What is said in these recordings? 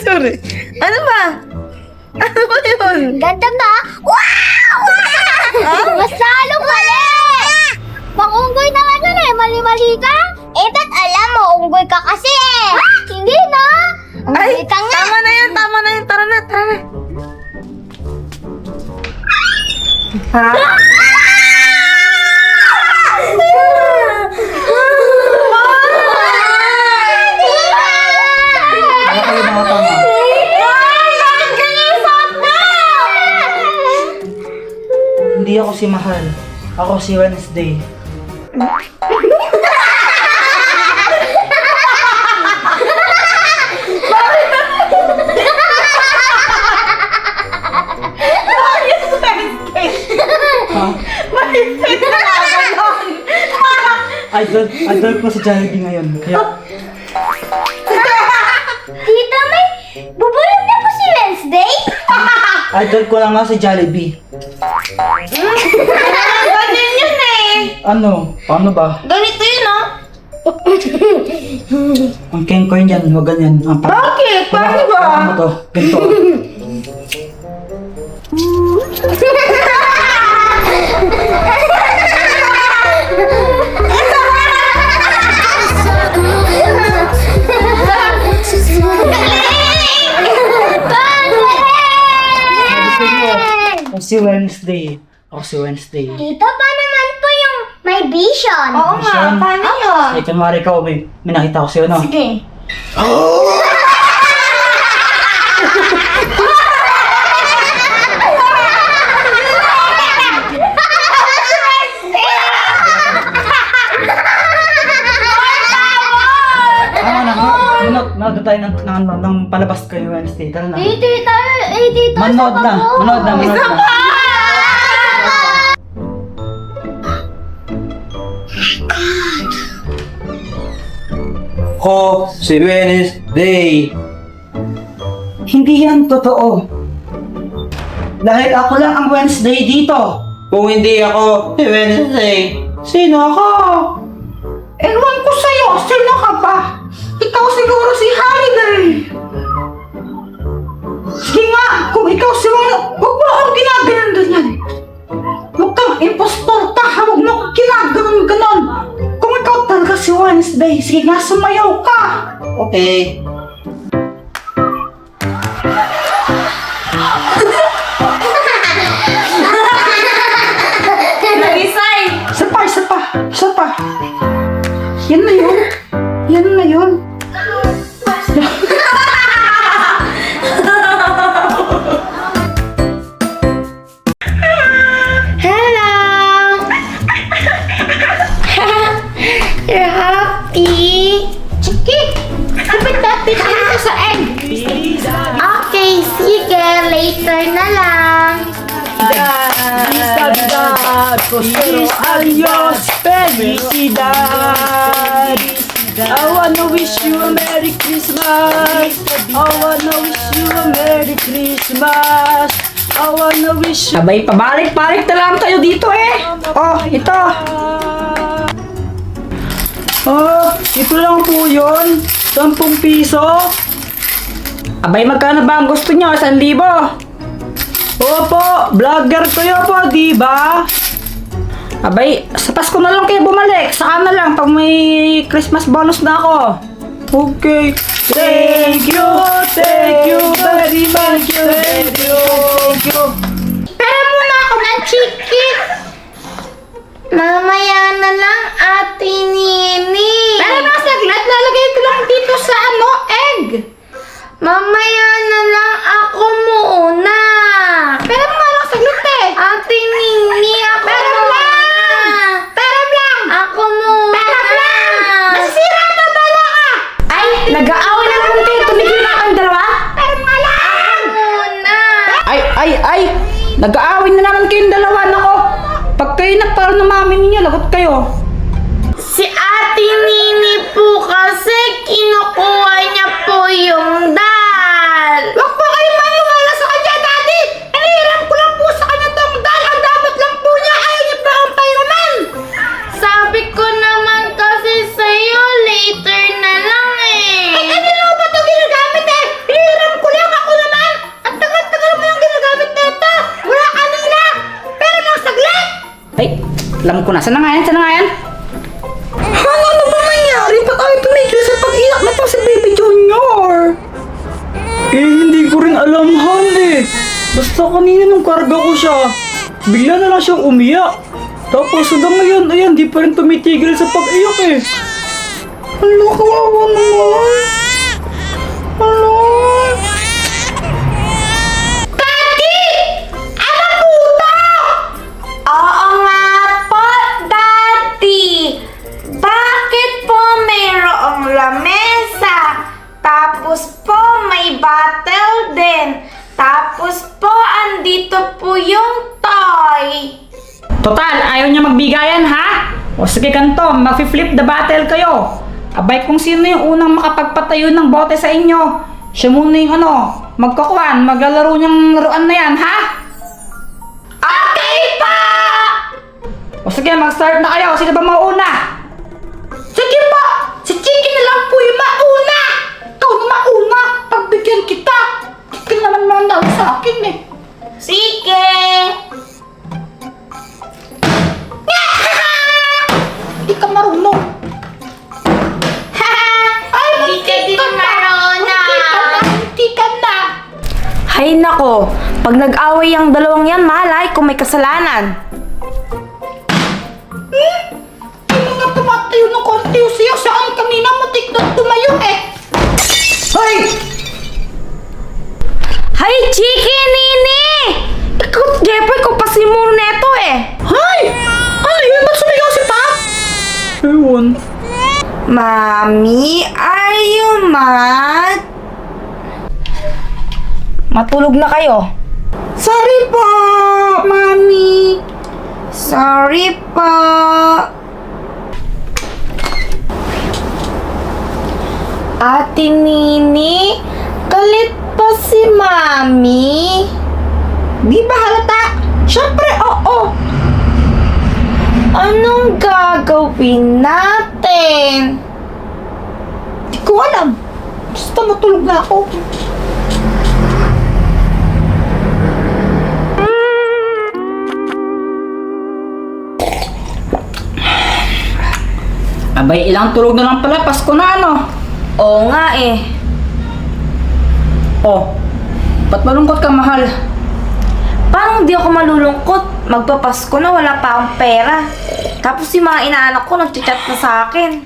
Sorry. Ano ba? Ano ba yun? Ganda ba? Wow! Mas lalong mali! Pang-unggoy naman yun eh. Mali-mali ka? Eh, ba't alam mo? Unggoy ka kasi eh. Hindi na. Ay, Unggoy ka nga. tama na yan. Tara na. Ha? Ano kayo mga tama? Hindi ako si Mahal. Ako si Wednesday. Ha? Idol ko sa Jollibee ngayon. Kaya, Tita, may bubulong na po si Wednesday? idol ko lang nga sa Jollibee. Ganyan yun eh. Ano? Paano ba? Ganito yun oh. Ang kengkoy niyan, huwag ganyan. Bakit? Paano ba? Ano to? Ganito. Ako si Wednesday. Tito, pa naman po yung may vision? Oo nga, Vision? paano yun? Eh, kunwari ikaw, may nakita ko sa'yo, no? Sige. Tama na, ha? Manood tayo ng palabas kayo Wednesday. Tara na. Tita, Manood na. Ako si Wednesday. Hindi yan totoo. Dahil ako lang ang Wednesday dito. Kung hindi ako si Wednesday, Sino ako? Ewan ko sa'yo, sino ka ba? Ikaw siguro si Holiday. Sige nga, kung ikaw si Wala, huwag mo akong ginaganon-ganyan. Huwag kang impostor, huwag mo akong ginaganon-ganon. Kung ikaw talaga si Wednesday, sige nga, sumayaw ka. okay. Isa pa. Yan na yun. Hello! You're happy? Chiki! Kapit natin dito sa egg! Okay, sige. Later na lang. Adios, felicidad. I wanna wish you a Merry Christmas. I wanna wish you a Merry Christmas. I wanna wish you... Abay, pabalik-balik na lang tayo dito eh. Oh, ito. Oh, ito lang po yun. 10 piso. Abay, magkano ba ang gusto nyo? 1,000? Opo, vlogger kayo po, di ba? Abay, sa Pasko na lang kayo bumalik. Saka na lang pag may Christmas bonus na ako. Okay. Thank you very much. Thank you. Pera muna ako ng chiki. Mamaya na lang, Ate Nini. Pero na saglit, lalagay ko lang dito sa egg. Mamaya na lang ako muna. Pero mo lang saglit eh. Ate Nini, ako muna. Peram lang. Ako muna. Peram lang. Nasisira ka bala ka. Ay, nag-aaway na naman kayo. Tumigil na kayong dalawa. Peram nga lang. Ako muna. Ay. Nag-aaway na naman kayong dalawa. Nako. Pag kayo nagparo ng mami ninyo, lagot kayo. Si Ate Nini po kasi kinukuha niya po yung dal. Huwag po kayo maniwala sa kanya, Daddy. Inihiram ko lang po sa kanya tong dal. Ang dapat lang po niya. Ayaw niya pa ang payroman. Sabi ko naman kasi sa'yo, later na lang eh. Ay, kanino ba ito ginagamit Alam ko na. Saan na nga yan? Saan na nga yan? Ano ba nangyari? Ba't tayo tumigil sa pag-iyak na to si Baby Junior? Eh, hindi ko rin alam, Han eh. Basta kanina nung karga ko siya, bigla na lang siyang umiyak. Tapos hanggang ngayon, ayan, di pa rin tumitigil sa pag-iyak eh. Hala, kawawa naman. Hala. Oo nga po, Daddy. Bakit po mayroong lamesa? Tapos po may bottle din. Tapos po andito po yung toy. Total, ayaw niya magbigayan, ha? O sige, ganito, mag-flip the battle kayo. Abay, kung sino yung unang makapagpatayo ng bote sa inyo, siya muna yung magkakuan, maglalaro niyang laruan na yan, ha? Okay pa! O sige, mag-start na kayo. Sino ba mauna? Sige po! Si Chiki na lang po yung mauna! Ikaw na mauna! Pagbigyan kita! Chiki naman mandaw sa akin eh! Sige! Hindi ka marunong! Ay, Hindi ka din marunong. Hindi ka na! Hay nako, pag nag-away ang dalawang yan, malay kung may kasalanan. Hindi nga tumatayo ng konti o siya saan kanina mutik na tumayo eh! Hoy! Hay, Chiki, Nini! Ikaw, Jeffoy, kung pasimuro neto eh. Hay! Ano yun? Ba't sumigaw si Pat? Ewan. Mami, are you mad? Matulog na kayo. Sorry po, Mami! Sorry po. Ate Nini, galit pa si Mami. Di ba halata? Siyempre, oo! Anong gagawin natin? Di ko alam. Basta matulog na ako. Abay, ilang tulog na lang pala. Pasko na, Oo nga eh. Oh, ba't malungkot ka, mahal? Parang di ako malulungkot. Magpapasko na, wala pa akong pera. Tapos yung mga inaanak ko nagchat na sa akin.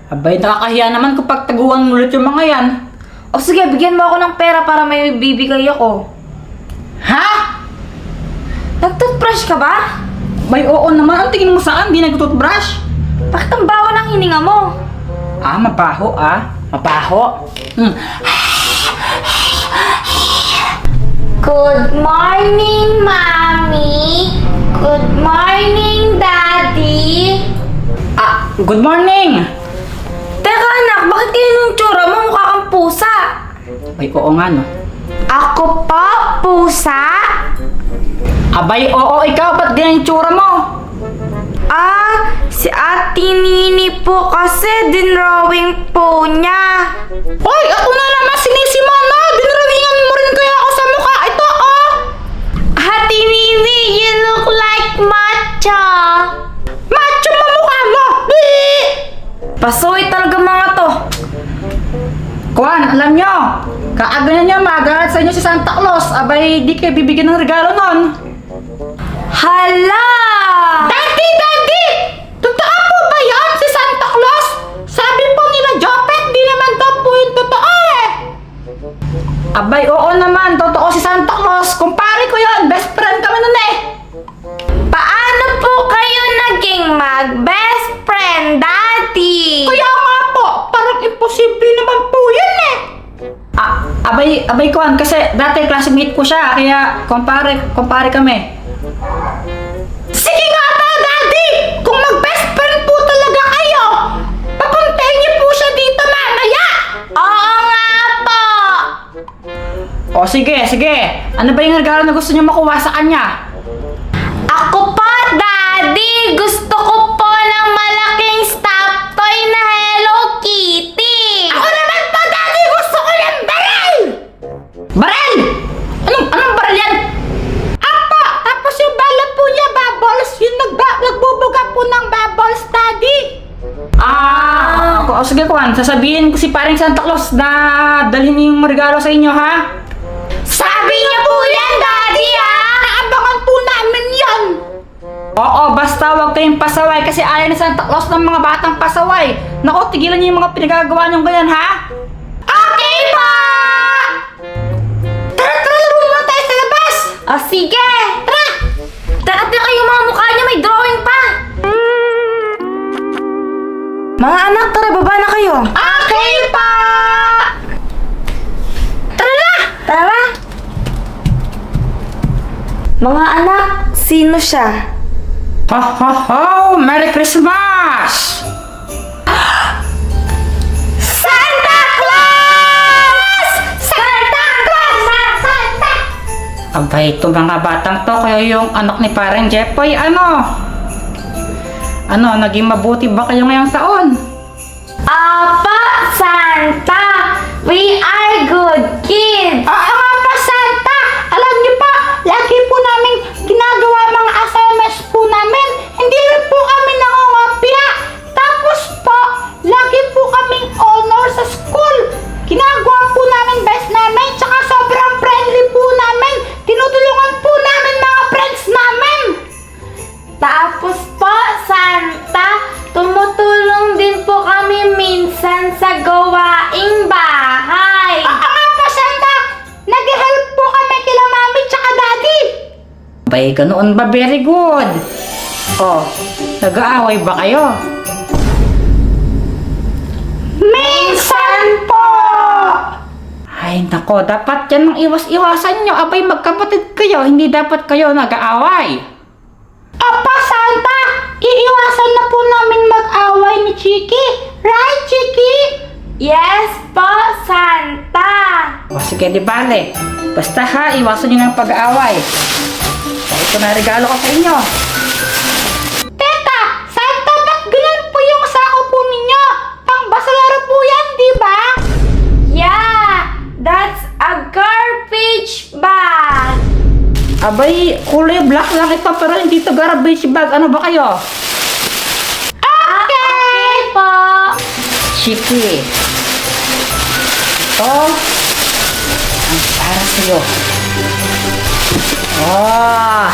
Abay, nakakahiya naman kapag taguan ulit yung mga yan. O sige, bigyan mo ako ng pera para may bibigay ako. Ha? Nag-toothbrush ka ba? Abay, oo naman. Ang tingin mo saan? Di nag-toothbrush? Bakit ang bawa ng hininga mo? Ah, mabaho Mabaho. Good morning, Mommy. Good morning, Daddy. Ah, good morning. Teka anak, bakit ganyan yung tsura mo? Mukha kang pusa. Abay, oo nga, no? Ako po, pusa? Abay, oo, ikaw. Ba't ganyan yung tsura mo? Ah, si Ate Nini po kasi dinrawing po niya. Hoy, ako na naman sinisimana! Dinrawingan mo rin kaya ako sa mukha. Ito, oh! Ate Nini, you look like matcha. Macho mo mukha mo! Pasuit talaga mga to. Kuan, alam nyo, kaaga niya magalit sa inyo si Santa Claus. Abay, di kayo bibigyan ng regalo nun. Hala! Daddy! Totoo po ba yan si Santa Claus? Sabi po nila Jopet, di naman daw po yung totoo eh! Abay, oo naman, totoo si Santa Claus. Kumpare ko yun, best friend kami nun eh. Paano po kayo naging mag-best friend, Daddy? Kaya nga po, parang imposible naman po yun eh! Ah, abay Kuan, kasi dati classmate ko siya, kaya kumpare kami. Sige nga ba, Daddy! Kung mag-best friend po talaga kayo, papuntahin niyo po siya dito mamaya! Oo nga po. O sige. Ano ba yung regalo na gusto niyo makuha sa kanya? Ako po, Daddy. Gusto ko po ng malaking stuffed toy na Hello Kitty. Ako naman po, Daddy! Gusto ko ng baril! Barel! Anong barel yan? Apo! Tapos yung bala po niya, babolos yung si paring Santa Claus na dalhin yung regalo sa inyo, ha? Sabi niya po yan, Daddy, Abangan po namin yan! Oo, basta huwag kayong pasaway kasi ayaw ni Santa Claus ng mga batang pasaway. Naku, tigilan niyo yung mga pinagagawa niyong ganyan, ha? Okay po! Tara, laro muna tayo sa labas! Ah, sige! Tara! Tara yung mga mukha niyo, may drawing pa! Mga anak, tara, baba na kayo. Okay po! Tara! Mga anak, sino siya? Ho, ho, ho! Merry Christmas! Santa Claus! Santa Claus! Santa! Abay, ito mga batang to, kayo yung anak ni parang Jepoy, ano? Ano, naging mabuti ba kayo ngayong taon? Apa, Santa! We are good kids! Oo nga pa, Santa! Alam niyo pa, lagi po namin ginagawa mga assignments po namin. Hindi rin po kami nangungopia. Tapos po, lagi po kaming honor sa school. Ginagawa po namin best namin, tsaka sobrang friendly po namin. Tinutulungan po namin mga friends namin. Tapos po, Santa, tumutulong din po kami minsan sa gawaing bahay. Oo nga pa, Santa! Nag-help po kami kila mami tsaka daddy. Abay, ganoon ba? Very good! Oh, nag-aaway ba kayo? Minsan po! Ay, nako, dapat yan ang iwas-iwasan nyo. Abay, magkapatid kayo, hindi dapat kayo nag-aaway. Apa, Santa! Iiwasan na po namin mag-away ni Chiki. Right, Chiki? Yes po, Santa! O sige, di bale. Basta ha, iwasan nyo ng pag-aaway. So, ito na regalo ko sa inyo. Teka, Santa, ba't ganun po yung sako po ninyo? Pang basalaro po yan, di ba? Yeah! That's a garbage bag! Abay, kulay black lang ito, pero hindi to garbage bag. Ano ba kayo? Okay po! Chiki. Ito, ang para sa'yo. Oh,